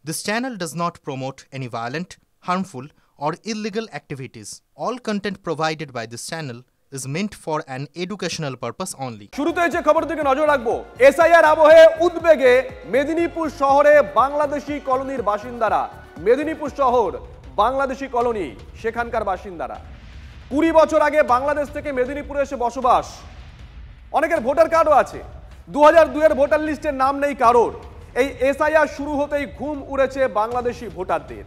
This channel does not promote any violent, harmful, or illegal activities. All content provided by this channel is meant for an educational purpose only. শুরুতে যে খবর দিকে নজর রাখবো, SIR আবহে উদ্বেগে মেদিনীপুর শহরে বাংলাদেশি কলোনির বাসিন্দারা। মেদিনীপুর শহর বাংলাদেশি কলোনি, সেখানকার বাসিন্দারা 20 বছর আগে বাংলাদেশ থেকে মেদিনীপুরে এসে বসবাস। অনেকের ভোটার কার্ডও আছে, 2002 এর ভোটার লিস্টের নাম নেই কারোর। এই এসআইআর শুরু হতেই ঘুম উড়েছে বাংলাদেশি ভোটারদের।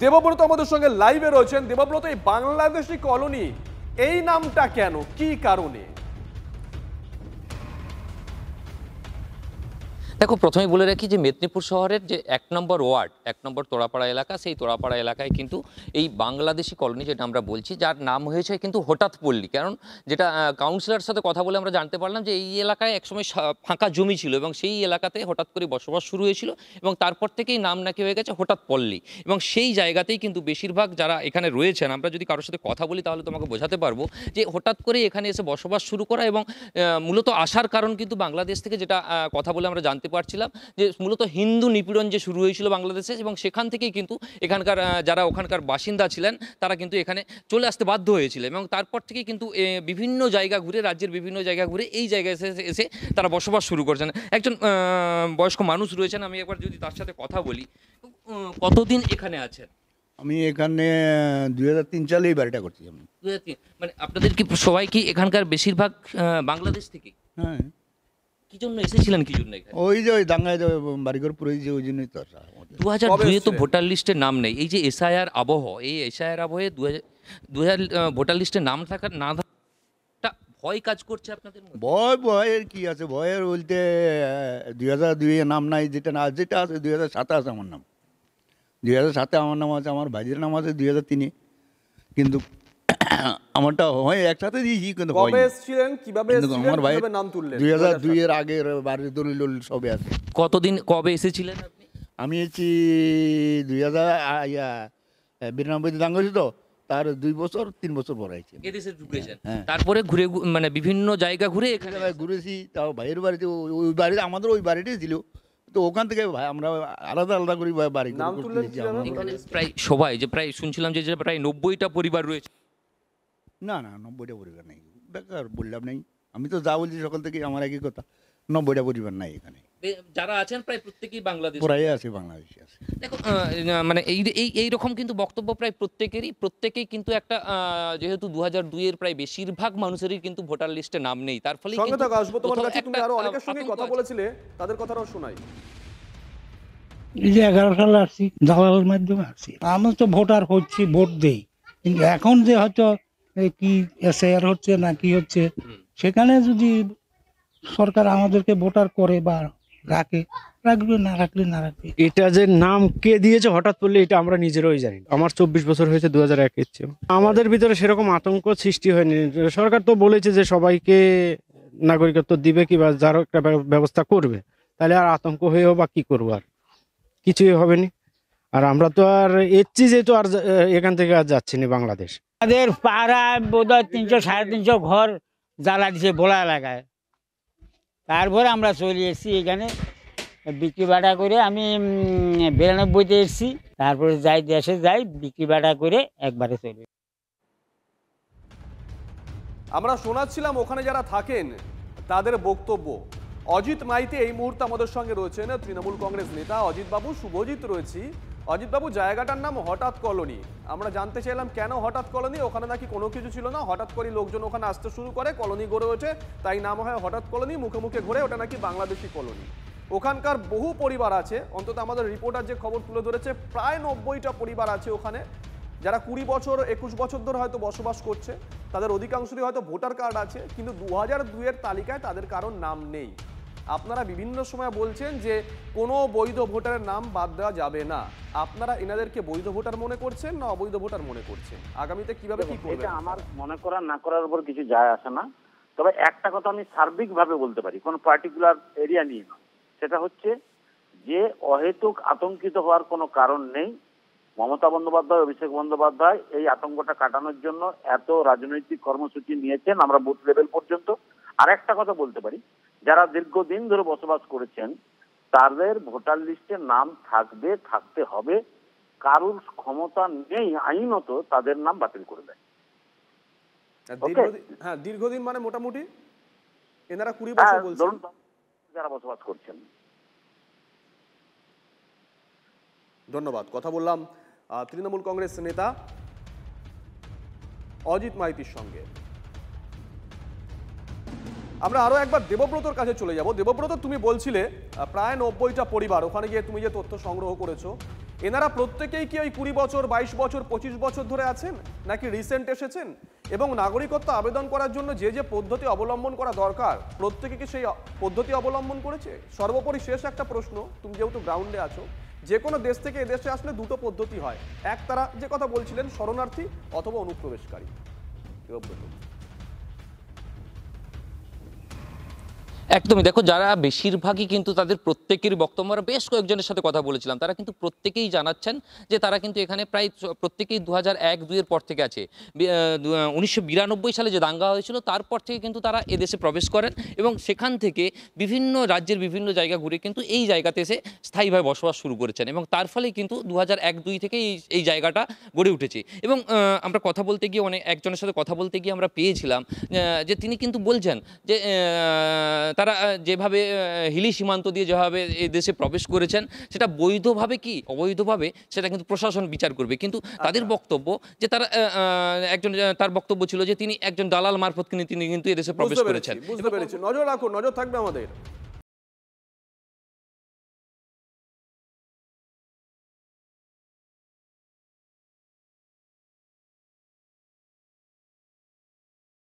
দেবব্রত আমাদের সঙ্গে লাইভে রয়েছেন। দেবব্রত, এই বাংলাদেশি কলোনি এই নামটা কেন, কি কারণে? দেখো, প্রথমেই বলে রাখি যে মেদিনীপুর শহরের যে 1 নম্বর ওয়ার্ড, 1 নম্বর তোড়াপাড়া এলাকা, সেই তোড়াপাড়া এলাকায় কিন্তু এই বাংলাদেশি কলোনি যেটা আমরা বলছি, যার নাম হয়েছে কিন্তু হঠাৎ পল্লী। কারণ যেটা কাউন্সিলরের সাথে কথা বলে আমরা জানতে পারলাম যে এই এলাকায় একসময় ফাঁকা জমি ছিল এবং সেই এলাকাতে হঠাৎ করে বসবাস শুরু হয়েছিল এবং তারপর থেকেই নাম নাকি হয়ে গেছে হঠাৎ পল্লী। এবং সেই জায়গাতেই কিন্তু বেশিরভাগ যারা এখানে রয়েছেন, আমরা যদি কারোর সাথে কথা বলি তাহলে তোমাকে বোঝাতে পারবো যে হঠাৎ করে এখানে এসে বসবাস শুরু করা এবং মূলত আসার কারণ কিন্তু বাংলাদেশ থেকে, যেটা কথা বলে আমরা জানতে পারছিলাম যে মূলত হিন্দু নিপীড়ন যে শুরু হয়েছিল বাংলাদেশে, এবং সেখান থেকেই কিন্তু এখানকার যারা ওখানকার বাসিন্দা ছিলেন তারা কিন্তু এখানে চলে আসতে বাধ্য হয়েছিলেন এবং তারপর থেকেই কিন্তু বিভিন্ন জায়গা ঘুরে, রাজ্যের বিভিন্ন জায়গা ঘুরে এই জায়গায় এসে তারা বসবাস শুরু করছেন। একজন বয়স্ক মানুষ রয়েছেন, আমি একবার যদি তার সাথে কথা বলি। কতদিন এখানে আছেন? আমি এখানে 2003 সালেই বাড়িটা করছি। আমি 2003, মানে আপনাদের কি সবাই কি এখানকার বেশিরভাগ বাংলাদেশ থেকে? হ্যাঁ। কি জন্য এসেছিলেন, কি জন্য এখানে? ওই যে ওই দাঙ্গায় বাড়িঘর পুরো ওই জন্যই তো আসা। 2002 তো ভোটার লিস্টের নাম নেই। এই যে এসআইআর আবহ, এই এসআইআর আবহে 2000 ভোটার লিস্টে নাম থাকার না থাকাটা ভয় কাজ করছে আপনাদের মধ্যে? ভয়ের কি আছে? ভয়ের বলতে 2002 এ নাম নাই, যেটা আছে 2007 আছে আমার নাম। 2007 আমার নাম আছে, আমার ভাইয়ের নাম আছে 2003-এ, কিন্তু আমারটা হয় একসাথে দিয়েছি। কিন্তু কবে এসেছিলেন, কিভাবে এসেছিলেন, আমার ভাই কিভাবে নাম তুললেন? 2002 এর আগের বাড়ির দলিল সবে আছে। কতদিন কবে এসেছিলেন আপনি? আমি এসেছি 2092 দাঙ্গা হয়েছে তো, তার 2 বছর 3 বছর পর আইছি। এদেশে ঢুকেছেন, হ্যাঁ। তারপরে ঘুরে মানে বিভিন্ন জায়গা ঘুরে এখানে ঘুরেছি। তাও ভাইয়ের বাড়িতে, ওই বাড়িতে আমাদের ওই বাড়িটাই ছিল, তো ওখান থেকে ভাই আমরা আলাদা আলাদা করে বাড়ি নাম তুললেন এখানে প্রায় সবাই, যে প্রায় শুনছিলাম যে প্রায় 90টা পরিবার রয়েছে। না 90টা পরিবার নেই, বেকার বললাম নেই। আমি তো যা বলছি সকাল থেকে আমার একই কথা, 90টা পরিবার নাই এখানে। যারা আছেন প্রায় প্রত্যেকেই বাংলাদেশ, প্রায় আছে বাংলাদেশি আছে। দেখো, মানে এই রকম কিন্তু বক্তব্য প্রায় প্রত্যেকেই কিন্তু একটা, যেহেতু 2002 এর প্রায় বেশিরভাগ মানুষেরই কিন্তু ভোটার লিস্টে নাম নেই, তার ফলে সঙ্গে থাকো, আসবো তোমার কাছে। তুমি আরো অনেকের সঙ্গে কথা বলেছিলে, তাদের কথাটাও শোনাই। এই যে 11 সালে আসছি, দালালের মাধ্যমে আসছি। আমরা তো ভোটার হচ্ছি, ভোট দেই, কিন্তু এখন যে হয়তো কি এসআইআর হচ্ছে না কি হচ্ছে, সেখানে যদি সরকার আমাদেরকে ভোটার করে বা রাখে, রাখবে, না রাখলে না রাখবে। এটা যে নাম কে দিয়েছে হঠাৎ পড়লে, এটা আমরা নিজেরাই জানি। আমার 24 বছর হয়েছে, 2001 এর চেয়ে আমাদের ভিতরে সেরকম আতঙ্ক সৃষ্টি হয়নি। সরকার তো বলেছে যে সবাইকে নাগরিকত্ব দিবে কি বা যার একটা ব্যবস্থা করবে, তাহলে আর আতঙ্ক হয়েও বা কি করবো, আর কিছুই হবে না। আর আমরা তো আর এসছি যেহেতু আর এখান থেকে আর যাচ্ছি না বাংলাদেশ। আমাদের পাড়ায় বোধহয় 300-350 ঘর জ্বালা দিছে বোলা এলাকায়। তারপরে আমরা চলে এসেছি এখানে বিক্রি বাটা করে। আমি 92-তে এসেছি, তারপরে যাই দেশে যাই, বিক্রি বাটা করে একবারে চলে। আমরা শোনাচ্ছিলাম ওখানে যারা থাকেন তাদের বক্তব্য। অজিত মাইতি এই মুহূর্তে আমাদের সঙ্গে রয়েছেন, তৃণমূল কংগ্রেস নেতা। অজিত বাবু, শুভজিৎ রয়েছি। অজিত বাবু, জায়গাটার নাম হঠাৎ কলোনি। আমরা জানতে চাইলাম কেন হঠাৎ কলোনি? ওখানে নাকি কোনো কিছু ছিল না, হঠাৎ করে লোকজন ওখানে আসতে শুরু করে, কলোনি গড়ে ওঠে, তাই নাম হয় হঠাৎ কলোনি। মুখে মুখে ঘুরে ওটা নাকি বাংলাদেশি কলোনি। ওখানকার বহু পরিবার আছে, অন্তত আমাদের রিপোর্টার যে খবর তুলে ধরেছে প্রায় 90টা পরিবার আছে ওখানে, যারা 20 বছর 21 বছর ধরে হয়তো বসবাস করছে। তাদের অধিকাংশই হয়তো ভোটার কার্ড আছে, কিন্তু 2002 এর তালিকায় তাদের কারোর নাম নেই। আপনারা বিভিন্ন সময় বলছেন যে কোনো বৈধ ভোটারের নাম বাদ দেওয়া যাবে না। আপনারা এনাদেরকে বৈধ ভোটার মনে করছেন না অবৈধ ভোটার মনে করছেন? আগামীতে কিভাবে কি করবেন? এটা আমার মনে করা না করার উপর কিছু যায় আসে না। তবে একটা কথা আমি সার্বিকভাবে বলতে পারি, কোনো পার্টিকুলার এরিয়া নিয়ে নয়। সেটা হচ্ছে যে অহেতুক আতঙ্কিত হওয়ার কোনো কারণ নেই। মমতা বন্দ্যোপাধ্যায়, অভিষেক বন্দ্যোপাধ্যায় এই আতঙ্কটা কাটানোর জন্য এত রাজনৈতিক কর্মসূচি নিয়েছেন, আমরা বুথ লেভেল পর্যন্ত। আর একটা কথা বলতে পারি, যারা দীর্ঘদিন ধরে বসবাস করেছেন তাদের ভোটার লিস্টে নাম থাকবে, থাকতে হবে। কারুর ক্ষমতা নেই আইনত তাদের নাম বাতিল করে দেয়। দীর্ঘদিন মানে মোটামুটি এনারা 20 বছর বলছেন যারা বসবাস করছেন। ধন্যবাদ। কথা বললাম তৃণমূল কংগ্রেস নেতা অজিত মাইতির সঙ্গে। আমরা আরো একবার দেবব্রতর কাছে চলে যাব। দেবব্রত, তুমি বলছিলে প্রায় 90টা পরিবার, ওখানে গিয়ে তুমি যে তথ্য সংগ্রহ করেছো, এনারা প্রত্যেকেই কি ওই 20 বছর, 22 বছর, 25 বছর ধরে আছেন নাকি রিসেন্ট এসেছেন? এবং নাগরিকত্ব আবেদন করার জন্য যে যে পদ্ধতি অবলম্বন করা দরকার প্রত্যেকে কি সেই পদ্ধতি অবলম্বন করেছে? সর্বোপরি শেষ একটা প্রশ্ন, তুমি যেহেতু গ্রাউন্ডে আছো, যে কোনো দেশ থেকে এদেশে আসলে দুটো পদ্ধতি হয়, এক তারা যে কথা বলছিলেন শরণার্থী অথবা অনুপ্রবেশকারী। একদমই, দেখো যারা বেশিরভাগই কিন্তু তাদের প্রত্যেকেরই বক্তব্য, আমরা বেশ কয়েকজনের সাথে কথা বলেছিলাম, তারা কিন্তু প্রত্যেকেই জানাচ্ছেন যে তারা কিন্তু এখানে প্রায় প্রত্যেকেই 2001-2 পর থেকে আছে। 1992 সালে যে দাঙ্গা হয়েছিল তারপর থেকে কিন্তু তারা এদেশে প্রবেশ করেন এবং সেখান থেকে বিভিন্ন রাজ্যের বিভিন্ন জায়গা ঘুরে কিন্তু এই জায়গাতে এসে স্থায়ীভাবে বসবাস শুরু করেছেন এবং তার ফলে কিন্তু 2001-2 থেকে এই জায়গাটা গড়ে উঠেছে। এবং আমরা কথা বলতে গিয়ে একজনের সাথে কথা বলতে গিয়ে আমরা পেয়েছিলাম যে তিনি কিন্তু বলছেন যে তারা যেভাবে হিলি সীমান্ত দিয়ে যেভাবে এই দেশে প্রবেশ করেছেন সেটা বৈধভাবে কি অবৈধভাবে সেটা কিন্তু প্রশাসন বিচার করবে। কিন্তু তাদের বক্তব্য যে তারা তার বক্তব্য ছিল যে তিনি একজন দালাল মারফত তিনি কিন্তু এদেশে প্রবেশ করেছেন। বুঝতে পেরেছি। নজর রাখুন, নজর থাকবে আমাদের।